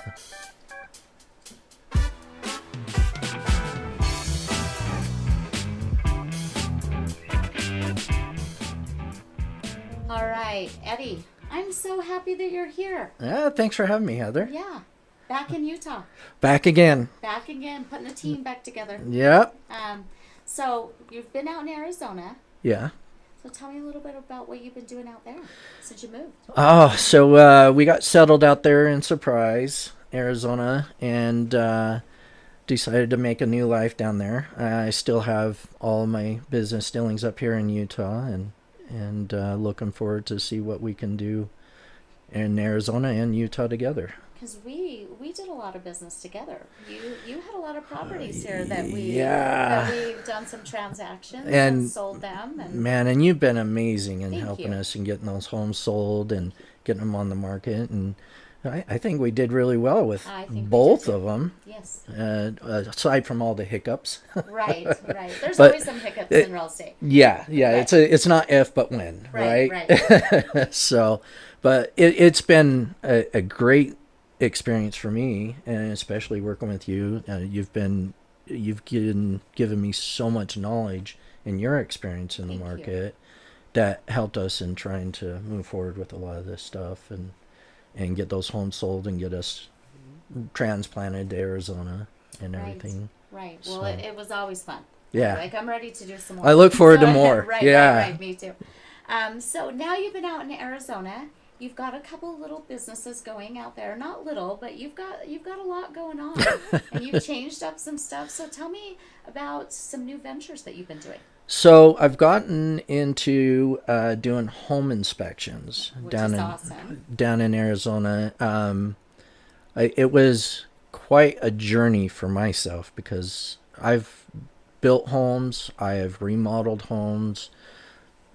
All right, Eddie, I'm so happy that you're here. Yeah, thanks for having me, Heather. Yeah, back in Utah. Back again. Back again, putting the team back together. Yep. So you've been out in Arizona. Yeah. So tell me a little bit about what you've been doing out there since you moved. Oh, so we got settled out there in Surprise, Arizona, and decided to make a new life down there. I still have all of my business dealings up here in Utah, and looking forward to see what we can do in Arizona and Utah together. Because we did a lot of business together. You had a lot of properties here that yeah. we've done some transactions And and sold them. And man, and you've been amazing in Thank helping you. us and getting those homes sold and getting them on the market. And I think we did really well with I think we both did too. of them, Yes, aside from all the hiccups. right. There's But always some hiccups in real estate. Yeah, Right. it's not if but when, Right, right? So, but it's been a great experience for me, and especially working with you. You've given me so much knowledge in your experience in the Thank you. market that helped us in trying to move forward with a lot of this stuff and get those homes sold and get us transplanted to Arizona and Right. everything. Right. Well, So- it was always fun. Yeah. Like I'm ready to do some more. I look forward to So- more. right, Yeah. right. Me too. So now you've been out in Arizona. You've got a couple little businesses going out there. Not little, but you've got a lot going on, and you've changed up some stuff. So tell me about some new ventures that you've been doing, So I've gotten into doing home inspections which down is in awesome. down in Arizona. It was quite a journey for myself because I've built homes, I have remodeled homes,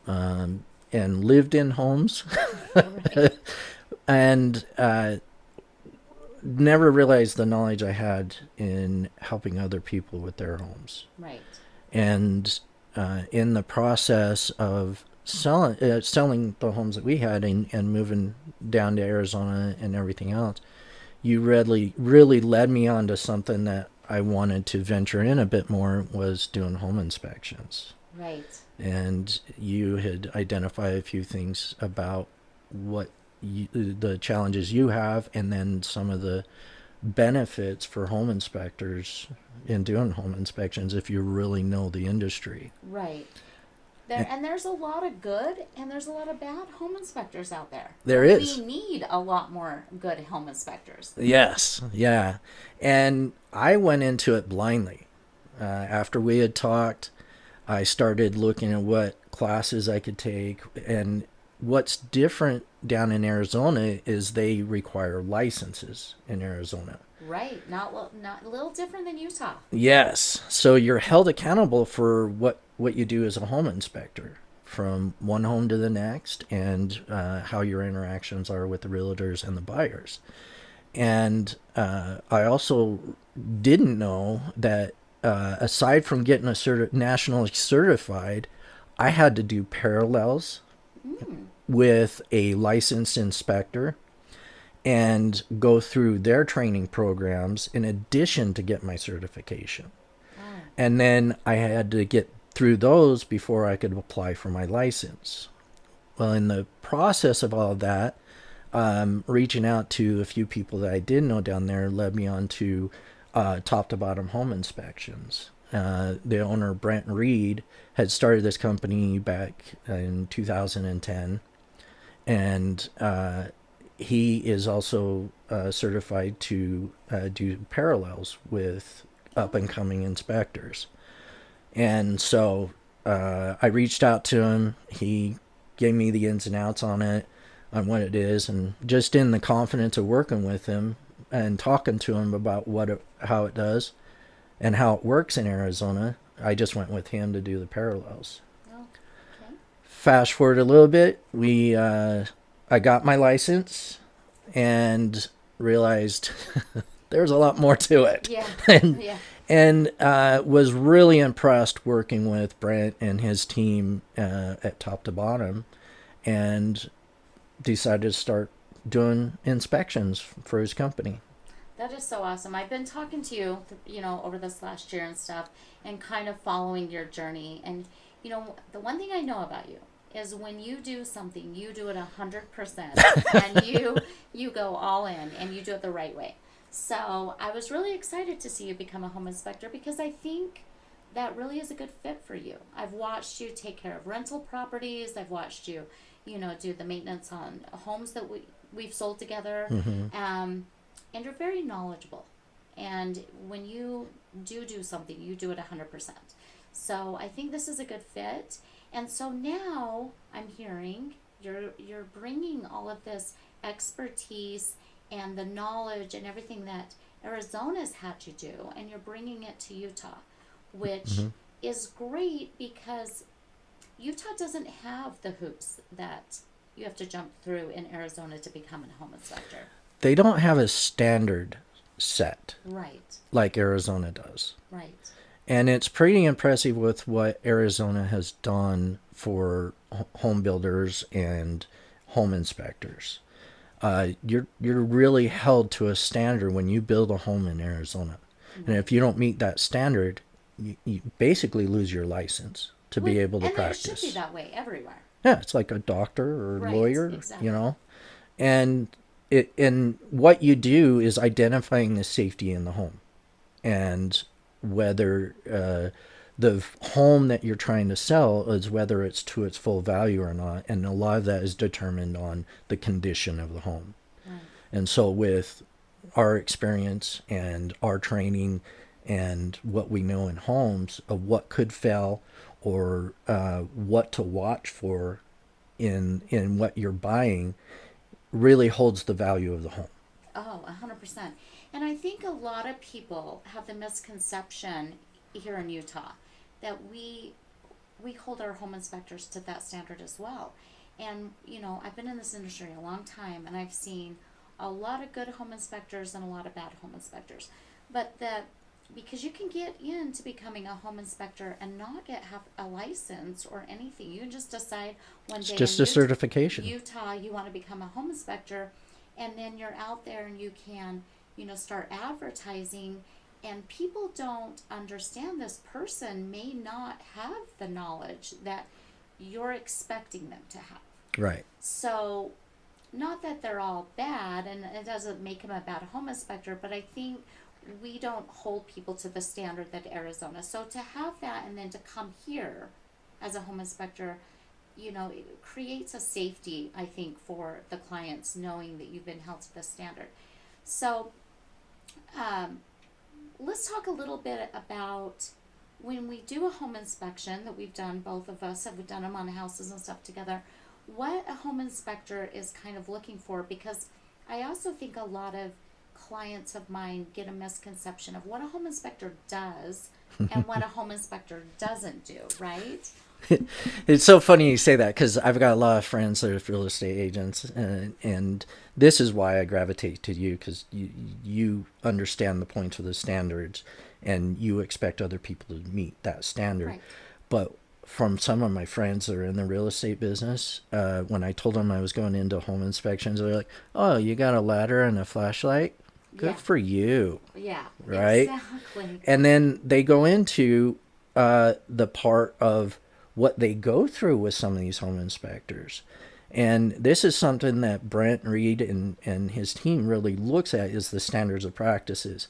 and lived in homes, Right. and never realized the knowledge I had in helping other people with their homes. Right. And in the process of selling the homes that we had and moving down to Arizona and everything else, you really led me on to something that I wanted to venture in a bit more, was doing home inspections. Right. And you had identified a few things about the challenges you have, and then some of the benefits for home inspectors in doing home inspections if you really know the industry. Right. There's a lot of good and there's a lot of bad home inspectors out there. There is. We need a lot more good home inspectors. Yes, yeah. And I went into it blindly. After we had talked, I started looking at what classes I could take. And what's different down in Arizona is they require licenses in Arizona. Right. Not a little different than Utah. Yes. So you're held accountable for what you do as a home inspector, from one home to the next, and how your interactions are with the realtors and the buyers. And I also didn't know that aside from getting nationally certified, I had to do parallels with a licensed inspector and go through their training programs in addition to get my certification. Oh. And then I had to get through those before I could apply for my license. Well, in the process of all of that, reaching out to a few people that I did know down there led me on to Top2Bottom home inspections. The owner, Brent Reed, had started this company back in 2010, and he is also certified to do parallels with up-and-coming inspectors. And so I reached out to him. He gave me the ins and outs on what it is, and just in the confidence of working with him and talking to him about how it does and how it works in Arizona, I just went with him to do the parallels. Oh, okay. Fast forward a little bit, I got my license and realized there's a lot more to it. Yeah. and Yeah. and was really impressed working with Brent and his team at Top2Bottom, and decided to start doing inspections for his company. That is so awesome. I've been talking to you, over this last year and stuff, and kind of following your journey. And the one thing I know about you is when you do something, you do it 100%, and you go all in, and you do it the right way. So I was really excited to see you become a home inspector because I think that really is a good fit for you. I've watched you take care of rental properties. I've watched you, do the maintenance on homes that we've sold together. And you're very knowledgeable. And when you do something, you do it 100%. So I think this is a good fit. And so now I'm hearing you're bringing all of this expertise and the knowledge and everything that Arizona's had you do, and you're bringing it to Utah, which is great because Utah doesn't have the hoops that you have to jump through in Arizona to become a home inspector. They don't have a standard set Right, like Arizona does. right. And it's pretty impressive with what Arizona has done for home builders and home inspectors. You're really held to a standard when you build a home in Arizona. And if you don't meet that standard, you basically lose your license to be able to practice. And it should be that way everywhere. Yeah, it's like a doctor or Right, lawyer, exactly. And what you do is identifying the safety in the home, and whether the home that you're trying to sell is whether it's to its full value or not, and a lot of that is determined on the condition of the home. Right. And so with our experience and our training and what we know in homes of what could fail or what to watch for in what you're buying really holds the value of the home. Oh, 100%. And I think a lot of people have the misconception here in Utah that we hold our home inspectors to that standard as well. And I've been in this industry a long time, and I've seen a lot of good home inspectors and a lot of bad home inspectors. But because you can get into becoming a home inspector and not have a license or anything. You can just decide one day It's just a certification. Utah, you want to become a home inspector, and then you're out there and you can, start advertising, and people don't understand this person may not have the knowledge that you're expecting them to have. Right. So, not that they're all bad, and it doesn't make them a bad home inspector, but I think we don't hold people to the standard that Arizona. So to have that and then to come here as a home inspector, it creates a safety, I think, for the clients knowing that you've been held to the standard. So let's talk a little bit about when we do a home inspection that we've done, both of us have done them on houses and stuff together, what a home inspector is kind of looking for, because I also think a lot of clients of mine get a misconception of what a home inspector does and what a home inspector doesn't do, right? It's so funny you say that because I've got a lot of friends that are real estate agents, and this is why I gravitate to you, because you understand the points of the standards and you expect other people to meet that standard. Right. But from some of my friends that are in the real estate business, when I told them I was going into home inspections, they're like, "Oh, you got a ladder and a flashlight? Good Yeah. for you." Yeah, Right? exactly. And then they go into the part of what they go through with some of these home inspectors. And this is something that Brent Reed and his team really looks at, is the standards of practices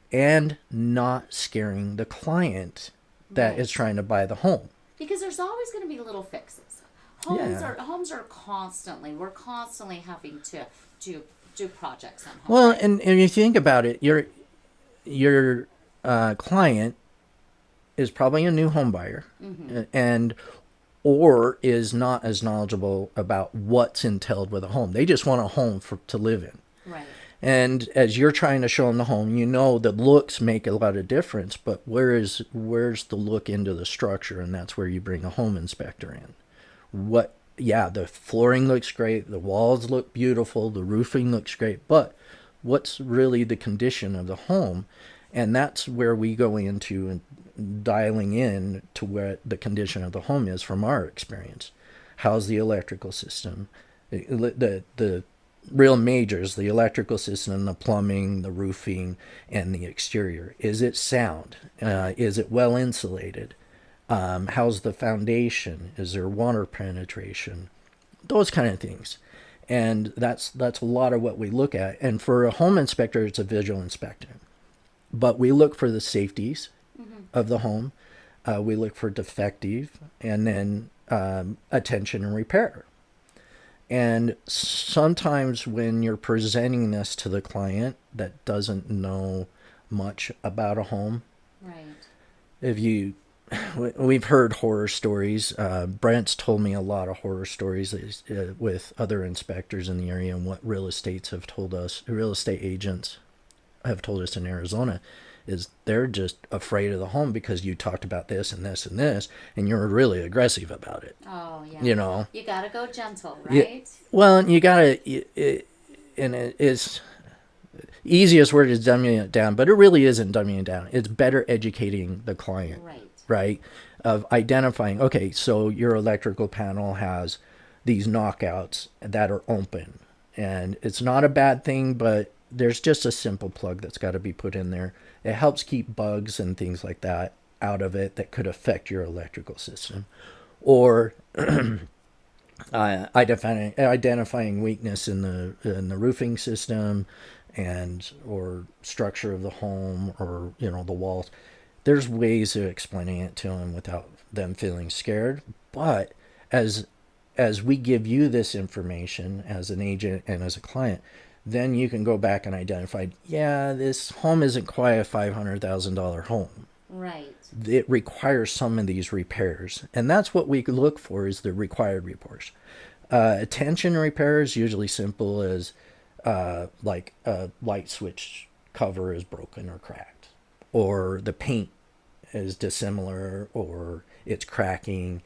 and not scaring the client that Right. is trying to buy the home. Because there's always going to be little fixes. Homes Yeah. are constantly, we're constantly having to do projects on homes. Well, right? and you think about it, your client is probably a new home buyer, and or is not as knowledgeable about what's entailed with a home. They just want a home to live in. Right. And as you're trying to show them the home, the looks make a lot of difference, but where's the look into the structure? And that's where you bring a home inspector in. The flooring looks great, the walls look beautiful, the roofing looks great, but what's really the condition of the home? And that's where we go into and dialing in to where the condition of the home is from our experience. How's the electrical system? The real majors, the electrical system, the plumbing, the roofing, and the exterior. Is it sound? Is it well insulated? How's the foundation? Is there water penetration? Those kind of things. And that's a lot of what we look at. And for a home inspector, it's a visual inspection. But we look for the safeties of the home. We look for defective, and then attention and repair. And sometimes when you're presenting this to the client that doesn't know much about a home, Right. if you, we've heard horror stories. Brent's told me a lot of horror stories with other inspectors in the area, and what real estates have told us, real estate agents have told us in Arizona, is they're just afraid of the home because you talked about this and this and this, and you're really aggressive about it. Oh, yeah. You know, You gotta go gentle, Yeah. right? Well, you gotta, and it's easiest word is dumbing it down, but it really isn't dumbing it down. It's better educating the client, Right. right? Of identifying, okay, so your electrical panel has these knockouts that are open, and it's not a bad thing, but there's just a simple plug that's got to be put in there. It helps keep bugs and things like that out of it that could affect your electrical system. Or identifying weakness in the roofing system, and or structure of the home, or the walls. There's ways of explaining it to them without them feeling scared. But as we give you this information as an agent and as a client, then you can go back and identify, yeah, this home isn't quite a $500,000 home. Right. It requires some of these repairs, and that's what we look for, is the required repairs. Attention repair is usually simple as like a light switch cover is broken or cracked, or the paint is dissimilar, or it's cracking,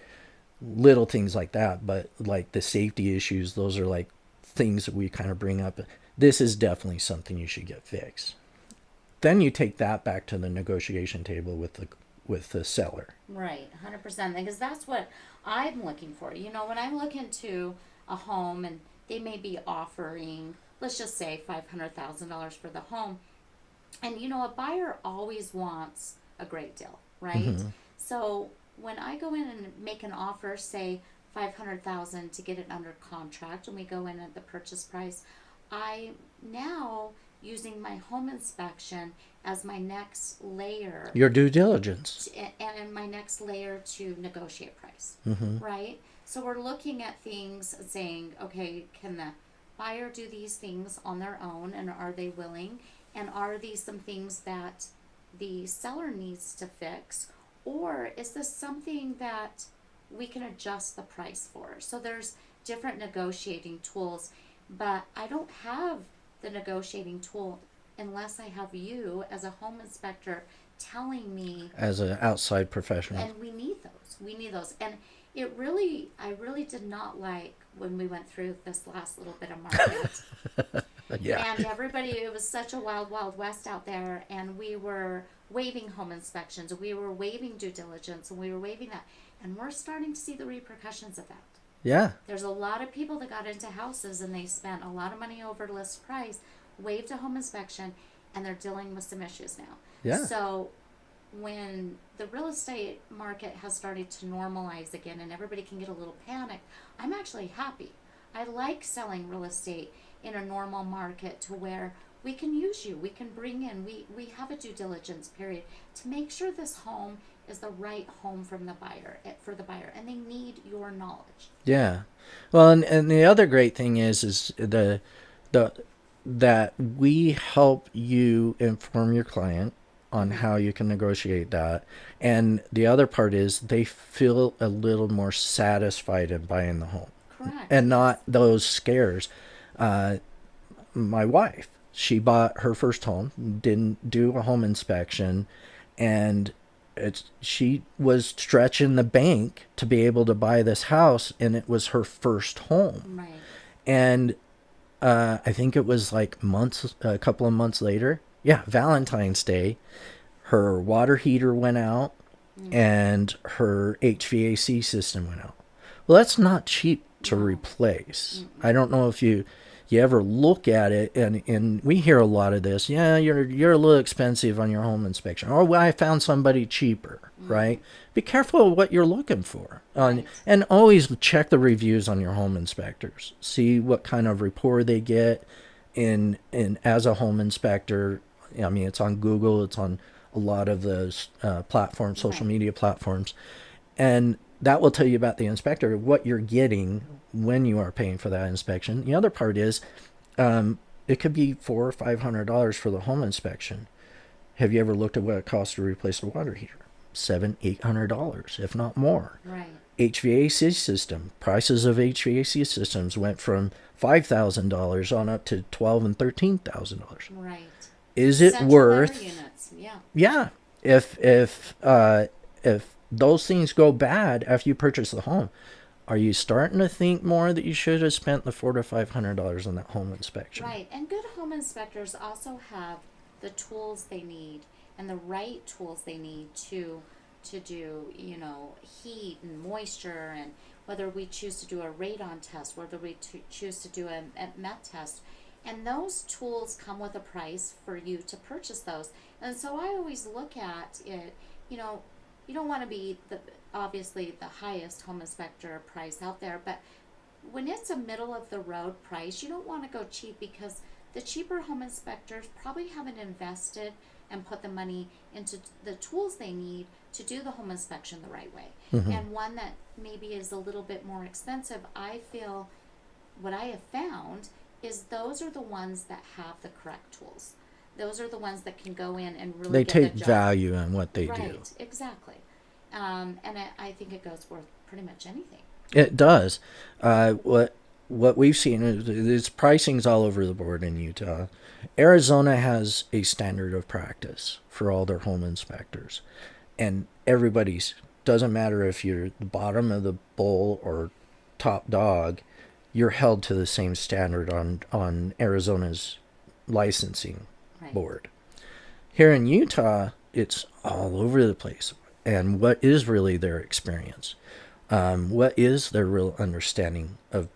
little things like that. But like the safety issues, those are like things that we kind of bring up. This is definitely something you should get fixed. Then you take that back to the negotiation table with the seller. Right, 100%. Because that's what I'm looking for. When I look into a home and they may be offering, let's just say $500,000 for the home, and a buyer always wants a great deal, right? So when I go in and make an offer, say 500,000 to get it under contract, and we go in at the purchase price, I now using my home inspection as my next layer, Your due diligence. and my next layer to negotiate price, right? So we're looking at things saying, okay, can the buyer do these things on their own, and are they willing? And are these some things that the seller needs to fix? Or is this something that we can adjust the price for? So there's different negotiating tools, but I don't have the negotiating tool unless I have you as a home inspector telling me. As an outside professional. And we need those. And I really did not like when we went through this last little bit of market. Yeah. And everybody, it was such a wild, wild west out there, and we were waiving home inspections, we were waiving due diligence, and we were waiving that. And we're starting to see the repercussions of that. Yeah. There's a lot of people that got into houses and they spent a lot of money over list price, waived a home inspection, and they're dealing with some issues now. Yeah. So when the real estate market has started to normalize again and everybody can get a little panicked, I'm actually happy. I like selling real estate in a normal market to where we can use you, we can bring in, we have a due diligence period to make sure this home is the right home from the buyer, for the buyer, and they need your knowledge. Yeah. Well, and the other great thing is the that we help you inform your client on how you can negotiate that. And the other part is they feel a little more satisfied in buying the home. Correct. And not those scares. My wife, she bought her first home, didn't do a home inspection, and she was stretching the bank to be able to buy this house, and it was her first home. Right. And I think it was like a couple of months later, Valentine's Day, her water heater went out and her HVAC system went out. Well, that's not cheap to replace. I don't know if you ever look at it, and we hear a lot of this, yeah, you're a little expensive on your home inspection, or well, I found somebody cheaper, right? Be careful of what you're looking for, Right. and always check the reviews on your home inspectors. See what kind of rapport they get in as a home inspector. I mean, it's on Google, it's on a lot of the platforms, social Right. media platforms, and that will tell you about the inspector, what you're getting when you are paying for that inspection. The other part is, it could be $400 or $500 for the home inspection. Have you ever looked at what it costs to replace a water heater? $700-800, if not more. Right. HVAC system, prices of HVAC systems went from $5,000 on up to $12,000 and $13,000. Right. Is it Central air worth? units. Yeah. Yeah, if those things go bad after you purchase the home, are you starting to think more that you should have spent the $400 to $500 on that home inspection? Right. And good home inspectors also have the tools they need and the right tools they need to do, heat and moisture, and whether we choose to do a radon test, whether we choose to do a MET test. And those tools come with a price for you to purchase those. And so I always look at it, you know, you don't want to be obviously the highest home inspector price out there, but when it's a middle of the road price, you don't want to go cheap, because the cheaper home inspectors probably haven't invested and put the money into the tools they need to do the home inspection the right way. And one that maybe is a little bit more expensive, I feel what I have found is those are the ones that have the correct tools. Those are the ones that can go in and really They get take the job. value in what they do. Right, exactly. And I think it goes worth pretty much anything. It does. What we've seen is pricing's all over the board in Utah. Arizona has a standard of practice for all their home inspectors, and everybody's, doesn't matter if you're the bottom of the bowl or top dog, you're held to the same standard on Arizona's licensing Right. board. Here in Utah, it's all over the place. And what is really their experience? What is their real understanding of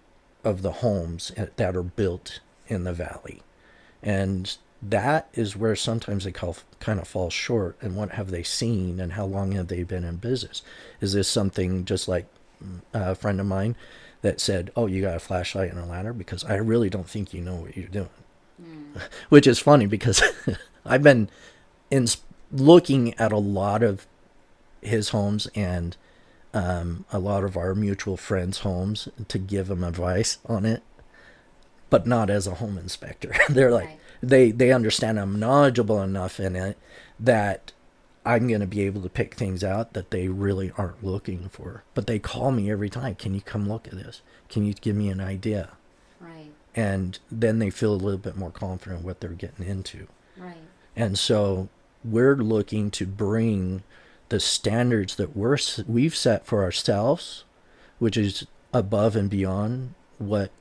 the homes that are built in the valley? And that is where sometimes they kind of fall short. And what have they seen, and how long have they been in business? Is this something just like a friend of mine that said, "Oh, you got a flashlight and a ladder"? Because I really don't think you know what you're doing. Which is funny, because I've been in looking at a lot of his homes and a lot of our mutual friends' homes to give them advice on it, but not as a home inspector. They're like, they understand I'm knowledgeable enough in it that I'm going to be able to pick things out that they really aren't looking for. But they call me every time. Can you come look at this? Can you give me an idea? Right. And then they feel a little bit more confident what they're getting into. Right. And so we're looking to bring the standards that we've set for ourselves, which is above and beyond what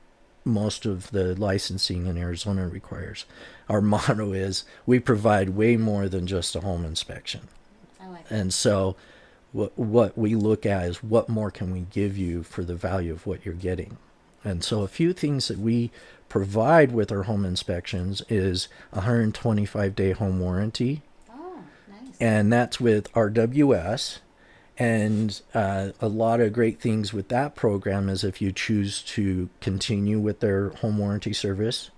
most of the licensing in Arizona requires. Our motto is we provide way more than just a home inspection. I like that. And so what we look at is what more can we give you for the value of what you're getting. And so a few things that we provide with our home inspections is a 125-day home warranty, Oh, nice. and that's with RWS. And a lot of great things with that program is if you choose to continue with their home warranty service,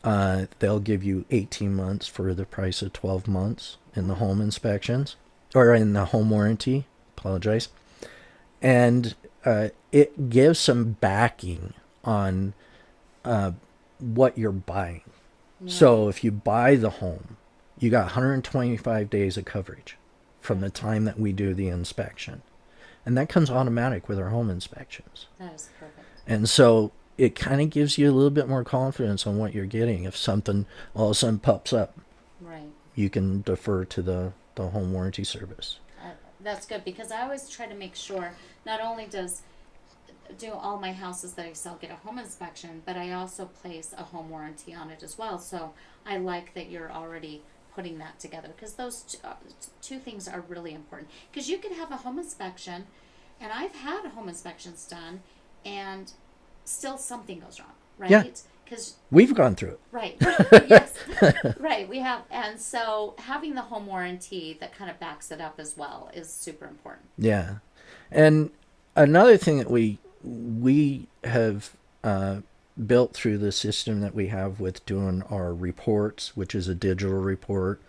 they'll give you 18 months for the price of 12 months in the home inspections, or in the home warranty. Apologize. And it gives some backing on what you're buying. Yeah. So if you buy the home, you got 125 days of coverage from the time that we do the inspection. And that comes automatic with our home inspections. That is perfect. And so it kind of gives you a little bit more confidence on what you're getting. If something all of a sudden pops up, Right. you can defer to the home warranty service. That's good, because I always try to make sure not only do all my houses that I sell get a home inspection, but I also place a home warranty on it as well. So I like that you're already putting that together, because those two things are really important. Because you could have a home inspection, and I've had home inspections done, and still something goes wrong, right? Yeah. because We've gone through it. right, yes, right. We have, and so having the home warranty that kind of backs it up as well is super important. Yeah. And another thing that we have built through the system that we have with doing our reports, which is a digital report.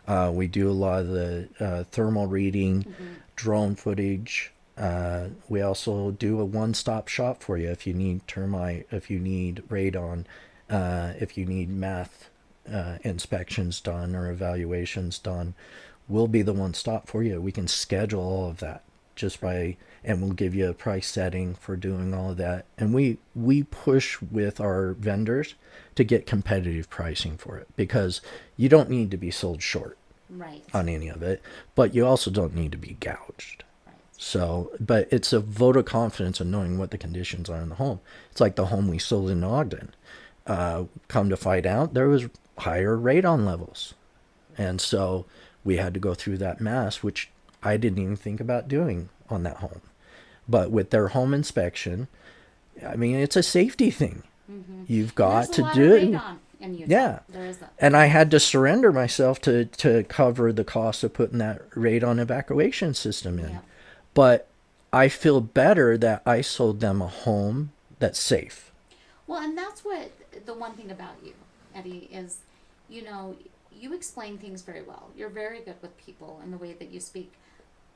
We do a lot of the thermal reading, drone footage. We also do a one-stop shop for you if you need termite, if you need radon, if you need math inspections done or evaluations done. We'll be the one stop for you. We can schedule all of that just by, and we'll give you a price setting for doing all of that. And we push with our vendors to get competitive pricing for it, because you don't need to be sold short Right. on any of it, but you also don't need to be gouged. Right. So, but it's a vote of confidence in knowing what the conditions are in the home. It's like the home we sold in Ogden. Come to find out, there was higher radon levels. And so we had to go through that mass, which I didn't even think about doing on that home. But with their home inspection, I mean, it's a safety thing. You've got to do it. In Utah. Yeah. There is And I had to surrender myself to cover the cost of putting that radon evacuation system in. Yeah. But I feel better that I sold them a home that's safe. Well, and that's what the one thing about you, Eddie, is, you know, you explain things very well. You're very good with people and the way that you speak,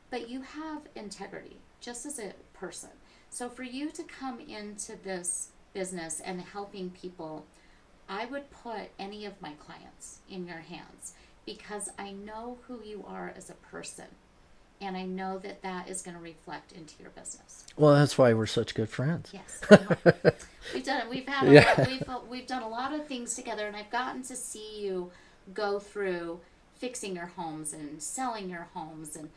but you have integrity just as a person. So for you to come into this business and helping people, I would put any of my clients in your hands, because I know who you are as a person. And I know that that is going to reflect into your business. Well, that's why we're such good friends. Yes, we've done it. We've had we've done a lot of things together, and I've gotten to see you go through fixing your homes and selling your homes and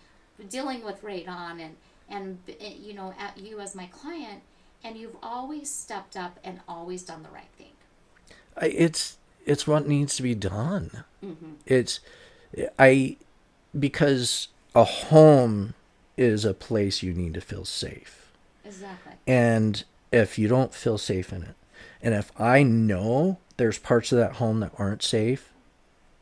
dealing with radon and you know, at you as my client, and you've always stepped up and always done the right thing. It's what needs to be done. It's because a home is a place you need to feel safe. Exactly. And if you don't feel safe in it, and if I know there's parts of that home that aren't safe,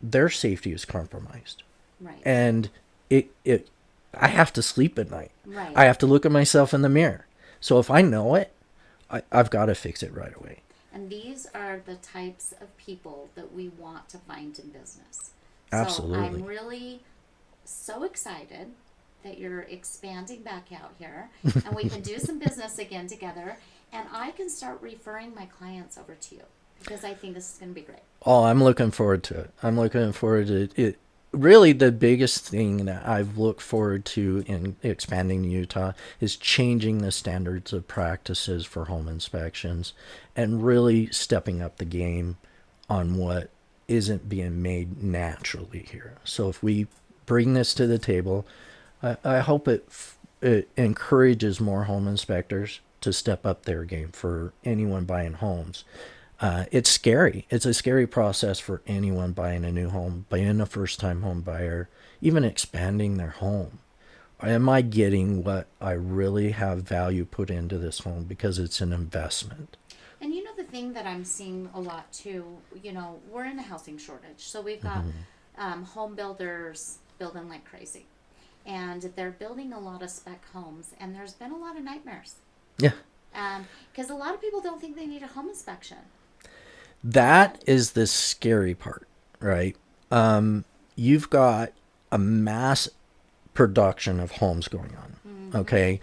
their safety is compromised. Right. And I have to sleep at night. Right. I have to look at myself in the mirror. So if I know it, I've got to fix it right away. And these are the types of people that we want to find in business. Absolutely. So I'm really so excited that you're expanding back out here and we can do some business again together, and I can start referring my clients over to you, because I think this is going to be great. Oh, I'm looking forward to it. I'm looking forward to it. Really, the biggest thing that I've looked forward to in expanding to Utah is changing the standards of practices for home inspections and really stepping up the game on what isn't being made naturally here. So if we bring this to the table, I hope it encourages more home inspectors to step up their game for anyone buying homes. It's scary. It's a scary process for anyone buying a new home, being a first-time home buyer, even expanding their home. Am I getting what I really have value put into this home, because it's an investment? And you know, the thing that I'm seeing a lot too, you know, we're in a housing shortage. So we've got home builders building like crazy. And they're building a lot of spec homes. And there's been a lot of nightmares. Yeah. Because a lot of people don't think they need a home inspection. That is the scary part, right? You've got a mass production of homes going on, okay?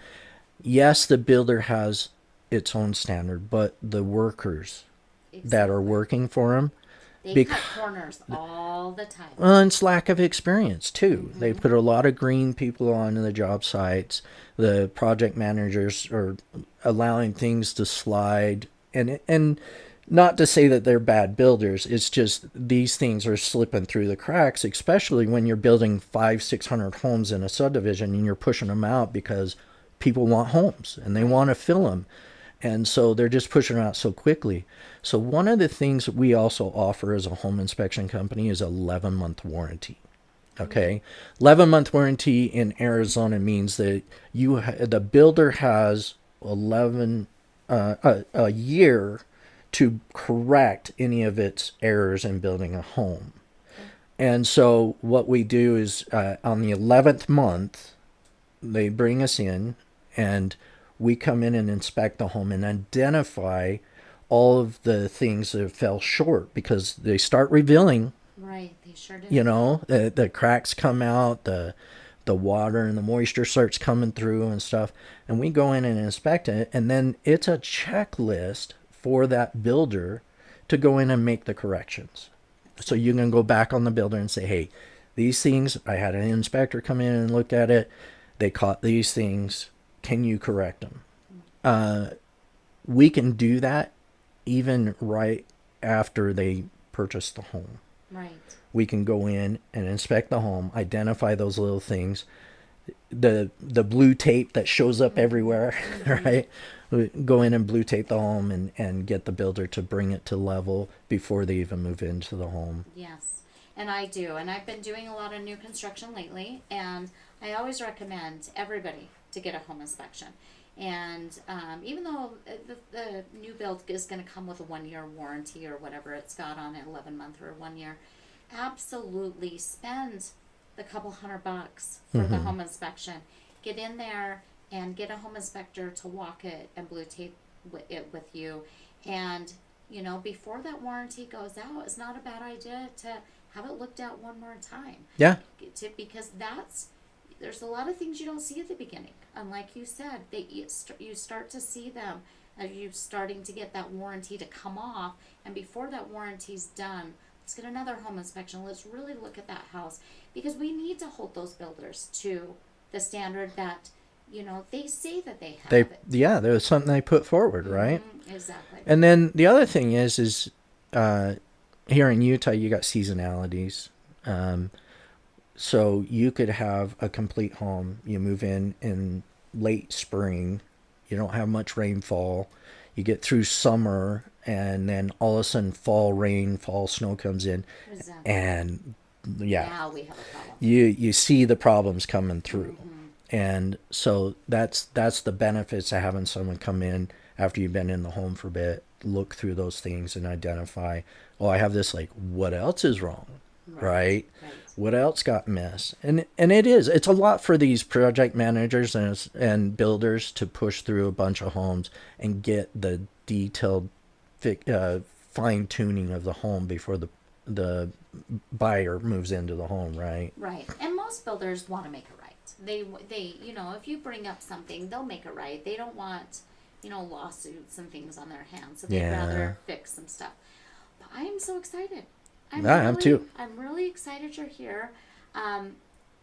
Yes, the builder has its own standard, but the workers that are working for him, they cut corners all the time. Well, it's lack of experience too. They put a lot of green people on the job sites. The project managers are allowing things to slide, and not to say that they're bad builders. It's just these things are slipping through the cracks, especially when you're building 500-600 homes in a subdivision and you're pushing them out because people want homes and they want to fill them. And so they're just pushing it out so quickly. So one of the things we also offer as a home inspection company is 11-month warranty. Okay, 11-month warranty in Arizona means that the builder has a year to correct any of its errors in building a home. Okay. And so what we do is on the 11th month, they bring us in and we come in and inspect the home and identify all of the things that fell short because they start revealing, Right. They sure do. you know, the cracks come out, the water and the moisture starts coming through and stuff. And we go in and inspect it. And then it's a checklist for that builder to go in and make the corrections. So you can go back on the builder and say, hey, these things, I had an inspector come in and look at it. They caught these things. Can you correct them? We can do that even right after they purchase the home. Right. We can go in and inspect the home, identify those little things, the blue tape that shows up everywhere, right? We go in and blue tape the home and get the builder to bring it to level before they even move into the home. Yes, and I do. And I've been doing a lot of new construction lately, and I always recommend everybody to get a home inspection. And even though the new build is going to come with a 1 year warranty or whatever it's got on it, 11-month or 1 year, absolutely spend the couple $100 for the home inspection. Get in there and get a home inspector to walk it and blue tape it with you. And, you know, before that warranty goes out, it's not a bad idea to have it looked at one more time. Yeah. Because there's a lot of things you don't see at the beginning. And like you said, you start to see them as you're starting to get that warranty to come off. And before that warranty's done, let's get another home inspection. Let's really look at that house. Because we need to hold those builders to the standard that, you know, they say that they have it. Yeah, there was something they put forward, right? Exactly. And then the other thing is here in Utah, you got seasonalities. So you could have a complete home. You move in late spring. You don't have much rainfall. You get through summer, and then all of a sudden fall rain, fall snow comes in. Exactly. And yeah, Now we have a problem. you see the problems coming through. And so that's the benefits of having someone come in after you've been in the home for a bit, look through those things and identify, oh, I have this, like, what else is wrong? Right? What else got missed? And it's a lot for these project managers and builders to push through a bunch of homes and get the detailed fine tuning of the home before the buyer moves into the home, right? Right. And most builders want to make it right. They, you know, if you bring up something, they'll make it right. They don't want, you know, lawsuits and things on their hands. So they'd rather fix some stuff. But I am so excited. I'm too. I'm really excited you're here. And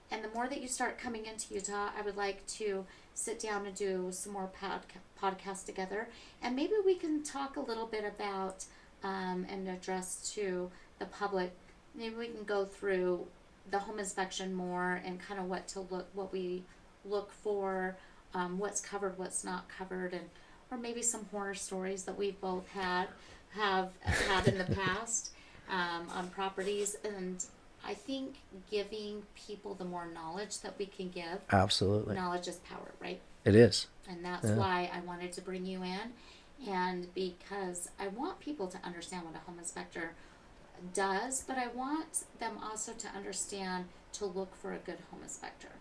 the more that you start coming into Utah, I would like to sit down and do some more podcasts together. And maybe we can talk a little bit about and address to the public. Maybe we can go through the home inspection more and kind of what we look for, what's covered, what's not covered, and or maybe some horror stories that we've both have had in the past on properties. And I think giving people the more knowledge that we can give. Absolutely. Knowledge is power, right? It is. And that's why I wanted to bring you in. And because I want people to understand what a home inspector does, but I want them also to understand to look for a good home inspector.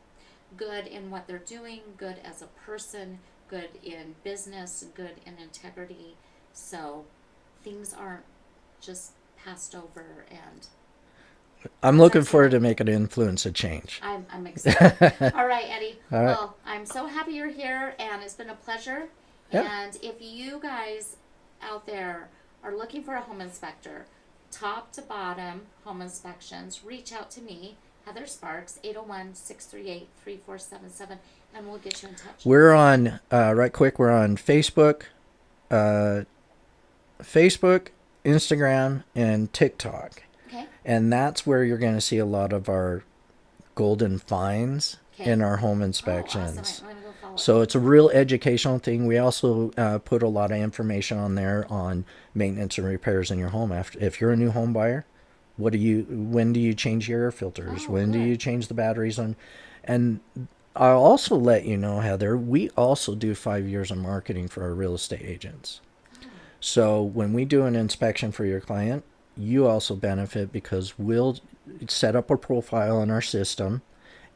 Good in what they're doing, good as a person, good in business, good in integrity. So things aren't just passed over. And I'm looking forward to making an influence, a change. I'm excited. All right, Eddie. All right. Well, I'm so happy you're here, and it's been a pleasure. Yeah. And if you guys out there are looking for a home inspector, top to bottom home inspections, reach out to me, Heather Sparks, 801-638-3477, and we'll get you in touch. We're on, right quick, we're on Facebook, Instagram, and TikTok. Okay. And that's where you're going to see a lot of our golden finds in our home inspections. Oh, awesome. I'm gonna go follow So it's a real educational thing. We also put a lot of information on there on maintenance and repairs in your home. If you're a new home buyer, when do you change your air filters? When do you change the batteries on? And I'll also let you know, Heather, we also do 5 years of marketing for our real estate agents. So when we do an inspection for your client, you also benefit because we'll set up a profile in our system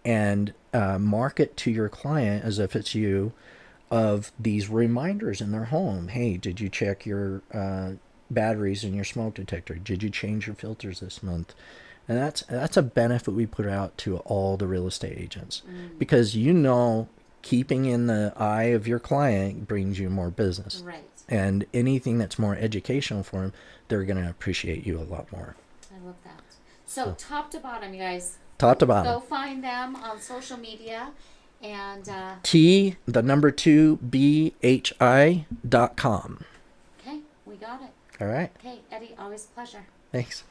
and market to your client as if it's you of these reminders in their home. Hey, did you check your batteries in your smoke detector? Did you change your filters this month? And that's a benefit we put out to all the real estate agents because keeping in the eye of your client brings you more business. Right. And anything that's more educational for them, they're going to appreciate you a lot more. I love that. So top to bottom, you guys. Top to bottom. Go find them on social media, and T, the number 2, BHI.com. okay, we got it. All right. Okay, Eddie, always a pleasure. Thanks.